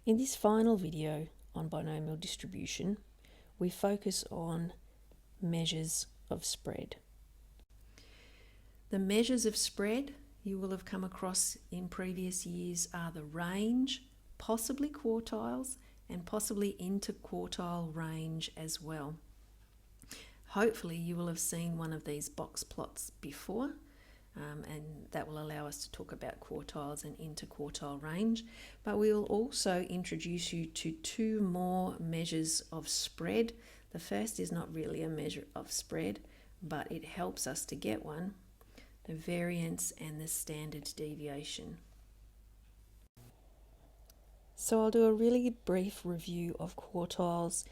In this final video on binomial distribution, we focus on measures of spread. The measures of spread you will have come across in previous years are the range, possibly quartiles, and possibly interquartile range as well. Hopefully you will have seen one of these box plots before, and that will allow us to talk about quartiles and interquartile range. But we'll also introduce you to two more measures of spread. The first is not really a measure of spread, but it helps us to get one: the variance and the standard deviation. So I'll do a really brief review of quartiles,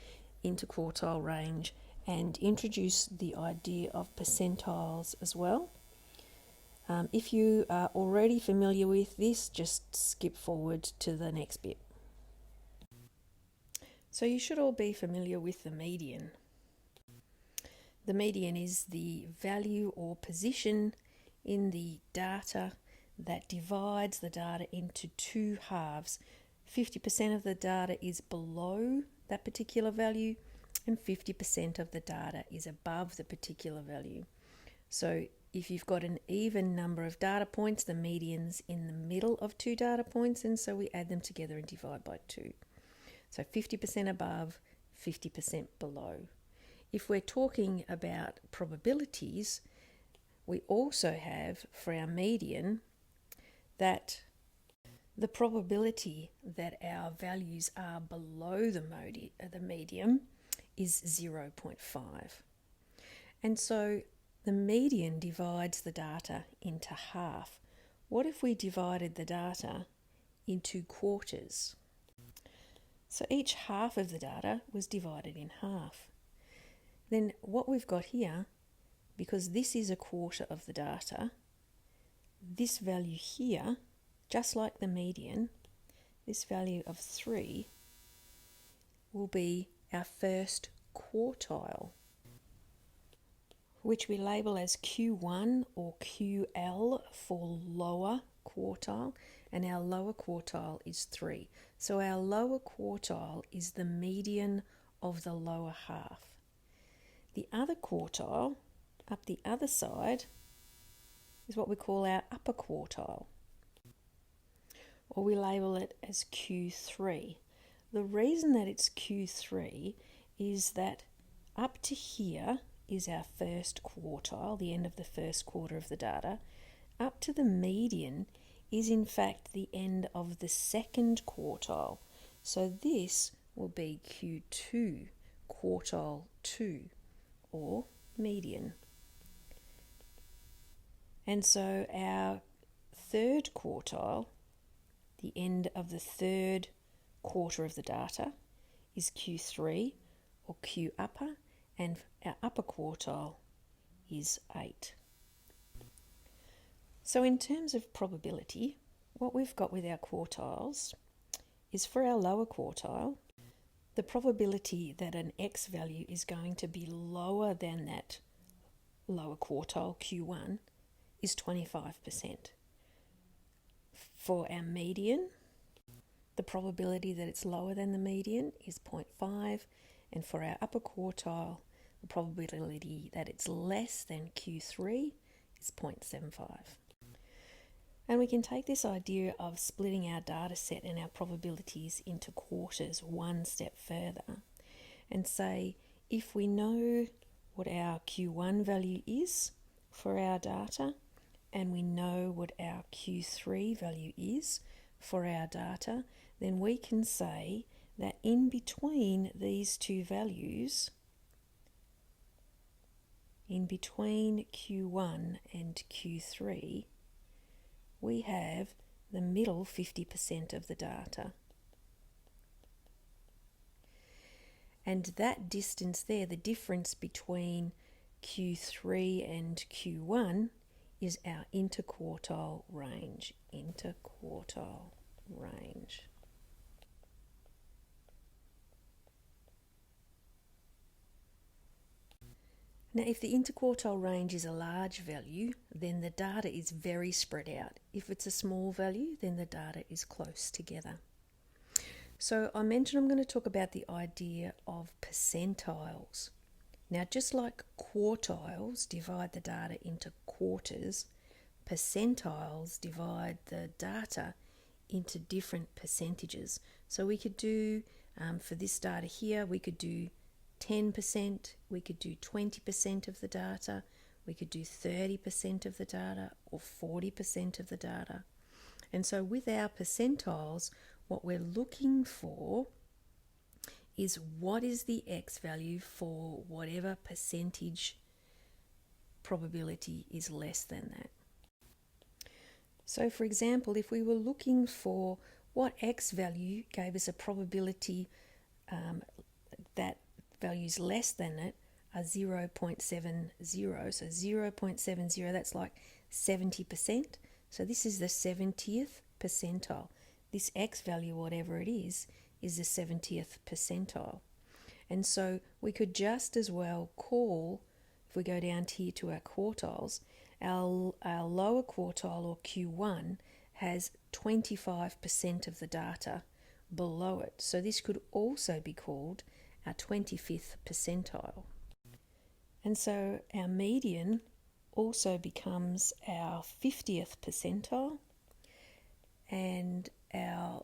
interquartile range, and introduce the idea of percentiles as well. If you are already familiar with this, just skip forward to the next bit. So you should all be familiar with the median. The median is the value or position in the data that divides the data into two halves. 50% of the data is below that particular value and 50% of the data is above the particular value. So if you've got an even number of data points, the median's in the middle of two data points, and so we add them together and divide by 2. So 50% above, 50% below. If we're talking about probabilities, we also have for our median that the probability that our values are below the median is 0.5. And so the median divides the data into half. What if we divided the data into quarters? So each half of the data was divided in half. Then what we've got here, because this is a quarter of the data, this value here, just like the median, this value of 3 will be our first quartile, which we label as Q1 or QL for lower quartile, and our lower quartile is 3. So our lower quartile is the median of the lower half. The other quartile, up the other side, is what we call our upper quartile, or we label it as Q3. The reason that it's Q3 is that up to here is our first quartile, the end of the first quarter of the data. Up to the median is in fact the end of the second quartile. So this will be Q2, quartile 2, or median. And so our third quartile, the end of the third quarter of the data, is Q3 or Q upper, and our upper quartile is 8. So in terms of probability, what we've got with our quartiles is for our lower quartile, the probability that an X value is going to be lower than that lower quartile, Q1, is 25%. For our median, the probability that it's lower than the median is 0.5, and for our upper quartile, the probability that it's less than Q3 is 0.75. And we can take this idea of splitting our data set and our probabilities into quarters one step further and say, if we know what our Q1 value is for our data, and we know what our Q3 value is for our data, then we can say that in between these two values, in between Q1 and Q3, we have the middle 50% of the data. And that distance there, the difference between Q3 and Q1, is our interquartile range. Interquartile range. Now, if the interquartile range is a large value, then the data is very spread out. If it's a small value, then the data is close together. So I mentioned I'm going to talk about the idea of percentiles. Now, just like quartiles divide the data into quarters, percentiles divide the data into different percentages. So we could do, for this data here, we could do 10%, we could do 20% of the data, we could do 30% of the data, or 40% of the data. And so with our percentiles, what we're looking for is what is the x value for whatever percentage probability is less than that. So for example, if we were looking for what x value gave us a probability that values less than it are 0.70. So 0.70, that's like 70%. So this is the 70th percentile. This x value, whatever it is the 70th percentile. And so we could just as well call, if we go down here to our quartiles, our lower quartile, or Q1, has 25% of the data below it. So this could also be called our 25th percentile. And so our median also becomes our 50th percentile, and our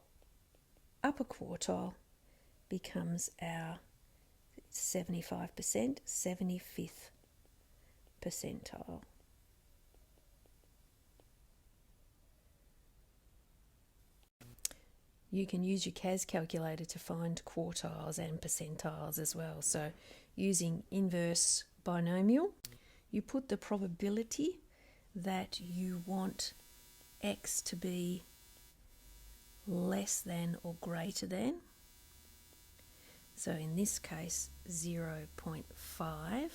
upper quartile becomes our 75%, 75th percentile. You can use your CAS calculator to find quartiles and percentiles as well. So using inverse binomial, you put the probability that you want x to be less than or greater than. So in this case, 0.5.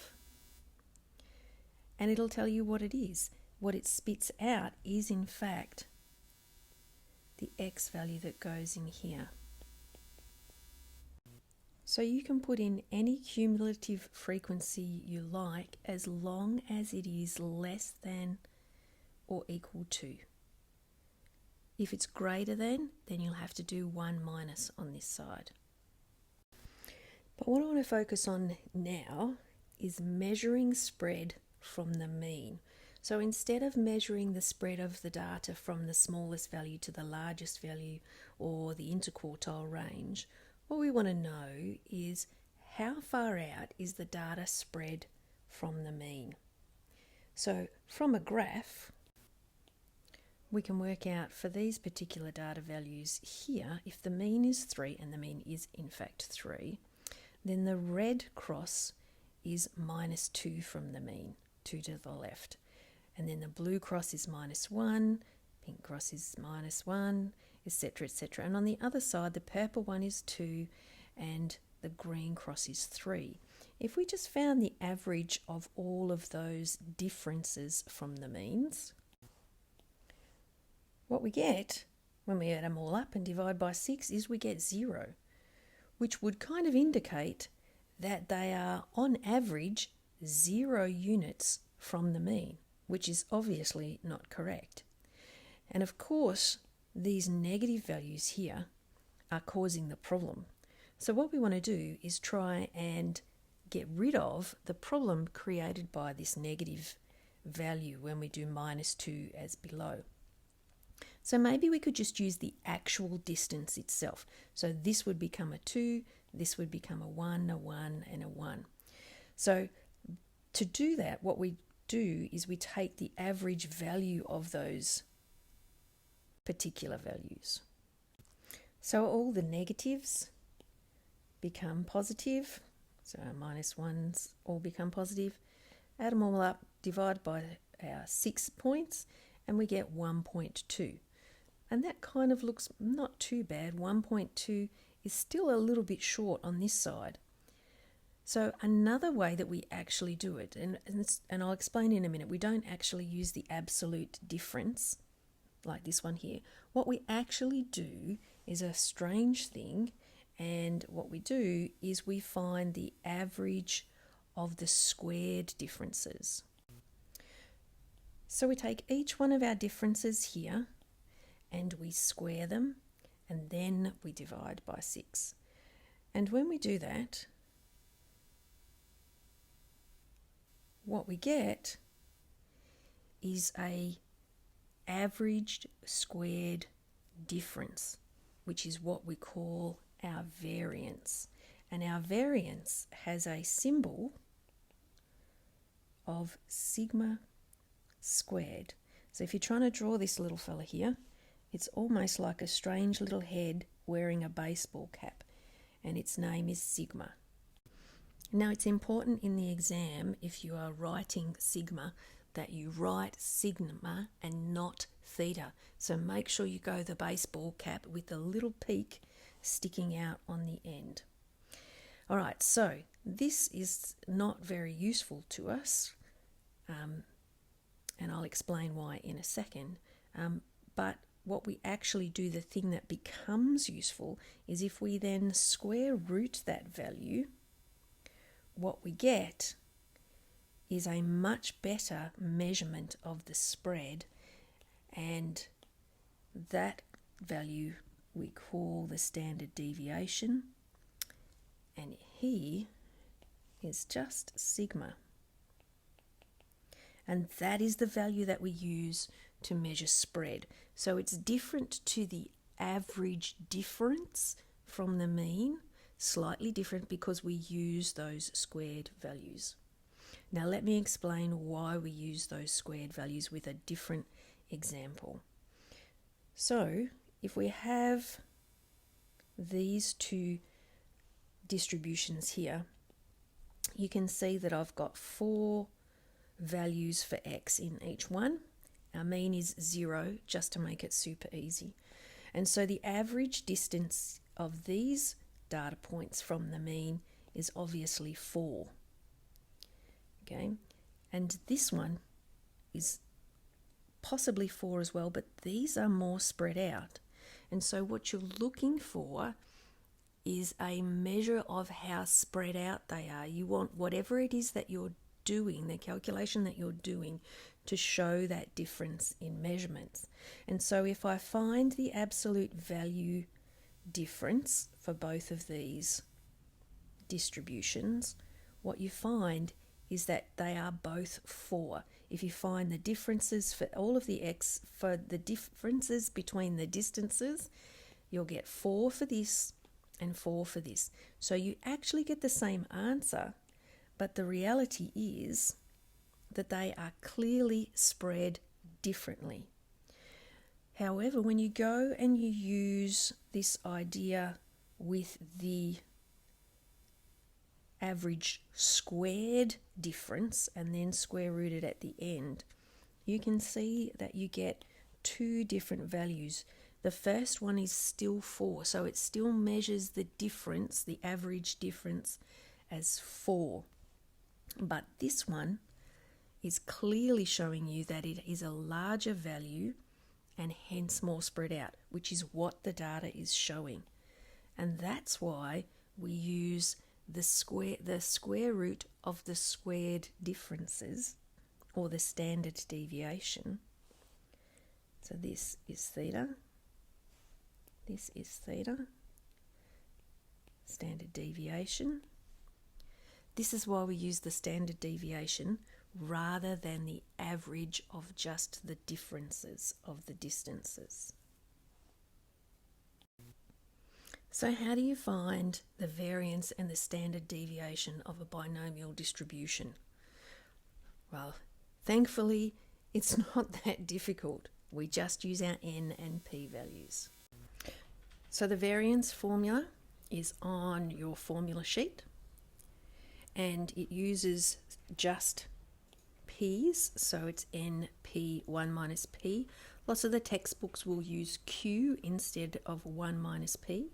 And it'll tell you what it is. What it spits out is in fact the x value that goes in here. So you can put in any cumulative frequency you like as long as it is less than or equal to. If it's greater than, then you'll have to do 1 minus on this side. But what I want to focus on now is measuring spread from the mean. So instead of measuring the spread of the data from the smallest value to the largest value or the interquartile range, what we want to know is how far out is the data spread from the mean. So from a graph, we can work out for these particular data values here, if the mean is 3, and the mean is in fact 3, then the red cross is -2 from the mean, 2 to the left. And then the blue cross is -1, pink cross is -1, etc., etc. And on the other side, the purple one is 2 and the green cross is 3. If we just found the average of all of those differences from the means, what we get when we add them all up and divide by 6 is we get 0, which would kind of indicate that they are on average 0 units from the mean, which is obviously not correct. And of course, these negative values here are causing the problem. So what we want to do is try and get rid of the problem created by this negative value when we do -2 as below. So maybe we could just use the actual distance itself. So this would become a 2, this would become a 1, a 1, and a 1. So to do that, what we do is we take the average value of those particular values. So all the negatives become positive, so our -1s all become positive. Add them all up, divide by our 6 points, and we get 1.2. And that kind of looks not too bad. 1.2 is still a little bit short on this side. So another way that we actually do it, and I'll explain in a minute, we don't actually use the absolute difference like this one here. What we actually do is a strange thing, and what we do is we find the average of the squared differences. So we take each one of our differences here and we square them, and then we divide by 6. And when we do that, what we get is a averaged squared difference, which is what we call our variance. And our variance has a symbol of sigma squared. So if you're trying to draw this little fella here, it's almost like a strange little head wearing a baseball cap, and its name is sigma. Now, it's important in the exam, if you are writing sigma, that you write sigma and not theta. So make sure you go the baseball cap with a little peak sticking out on the end. All right, so this is not very useful to us, and I'll explain why in a second. But what we actually do, the thing that becomes useful, is if we then square root that value, what we get is a much better measurement of the spread, and that value we call the standard deviation, and here is just sigma. And that is the value that we use to measure spread. So it's different to the average difference from the mean, slightly different because we use those squared values. Now let me explain why we use those squared values with a different example. So if we have these two distributions here, you can see that I've got 4 values for x in each one. Our mean is 0, just to make it super easy. And so the average distance of these data points from the mean is obviously 4. Okay, and this one is possibly 4 as well, but these are more spread out. And so what you're looking for is a measure of how spread out they are. You want whatever it is that you're doing, the calculation that you're doing, to show that difference in measurements. And so if I find the absolute value difference for both of these distributions, what you find is that they are both 4. If you find the differences for all of the x, for the differences between the distances, you'll get 4 for this and 4 for this. So you actually get the same answer, but the reality is that they are clearly spread differently. However, when you go and you use this idea with the average squared difference and then square root it at the end, you can see that you get 2 different values. The first one is still 4, so it still measures the difference, the average difference, as 4. But this one is clearly showing you that it is a larger value and hence more spread out, which is what the data is showing. And that's why we use the square root of the squared differences, or the standard deviation. So this is theta, this is theta, standard deviation. This is why we use the standard deviation rather than the average of just the differences of the distances. So how do you find the variance and the standard deviation of a binomial distribution? Well, thankfully, it's not that difficult. We just use our n and p values. So the variance formula is on your formula sheet, and it uses just p's, so it's np1 minus p. Lots of the textbooks will use q instead of 1 minus p.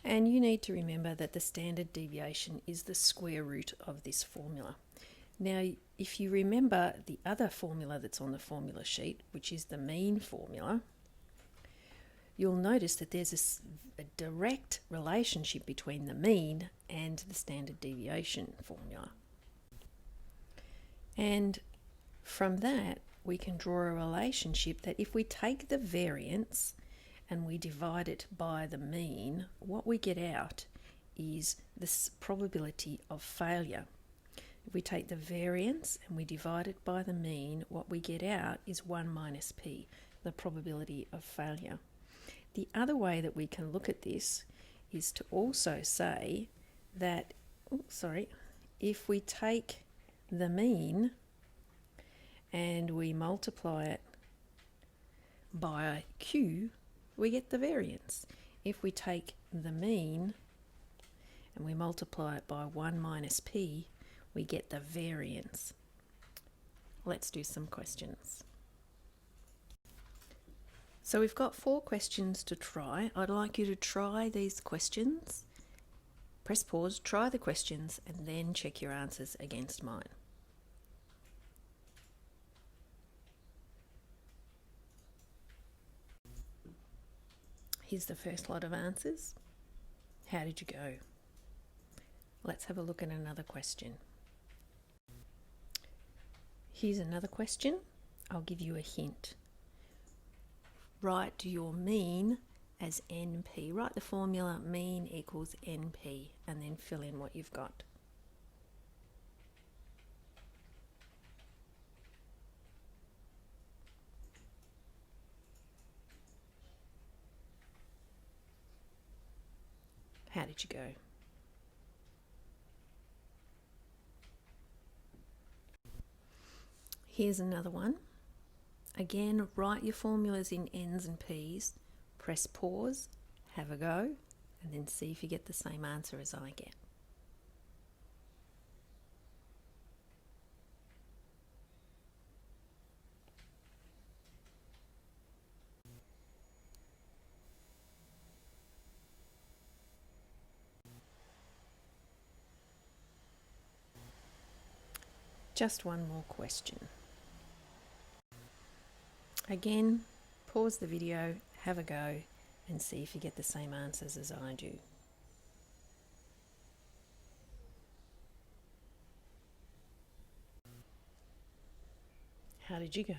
And you need to remember that the standard deviation is the square root of this formula. Now, if you remember the other formula that's on the formula sheet, which is the mean formula, you'll notice that there's a direct relationship between the mean and the standard deviation formula. And from that, we can draw a relationship that if we take the variance and we divide it by the mean, what we get out is this probability of failure. If we take the variance and we divide it by the mean, what we get out is 1 minus p, the probability of failure. The other way that we can look at this is to also say that, if we take the mean and we multiply it by q, we get the variance. If we take the mean and we multiply it by 1 minus p, we get the variance. Let's do some questions. So we've got 4 questions to try. I'd like you to try these questions. Press pause, try the questions, and then check your answers against mine. Here's the first lot of answers. How did you go? Let's have a look at another question. Here's another question. I'll give you a hint. Write your mean as NP. Write the formula mean equals NP and then fill in what you've got. How did you go? Here's another one. Again, write your formulas in N's and P's, press pause, have a go, and then see if you get the same answer as I get. Just one more question. Again, pause the video, have a go, and see if you get the same answers as I do. How did you go?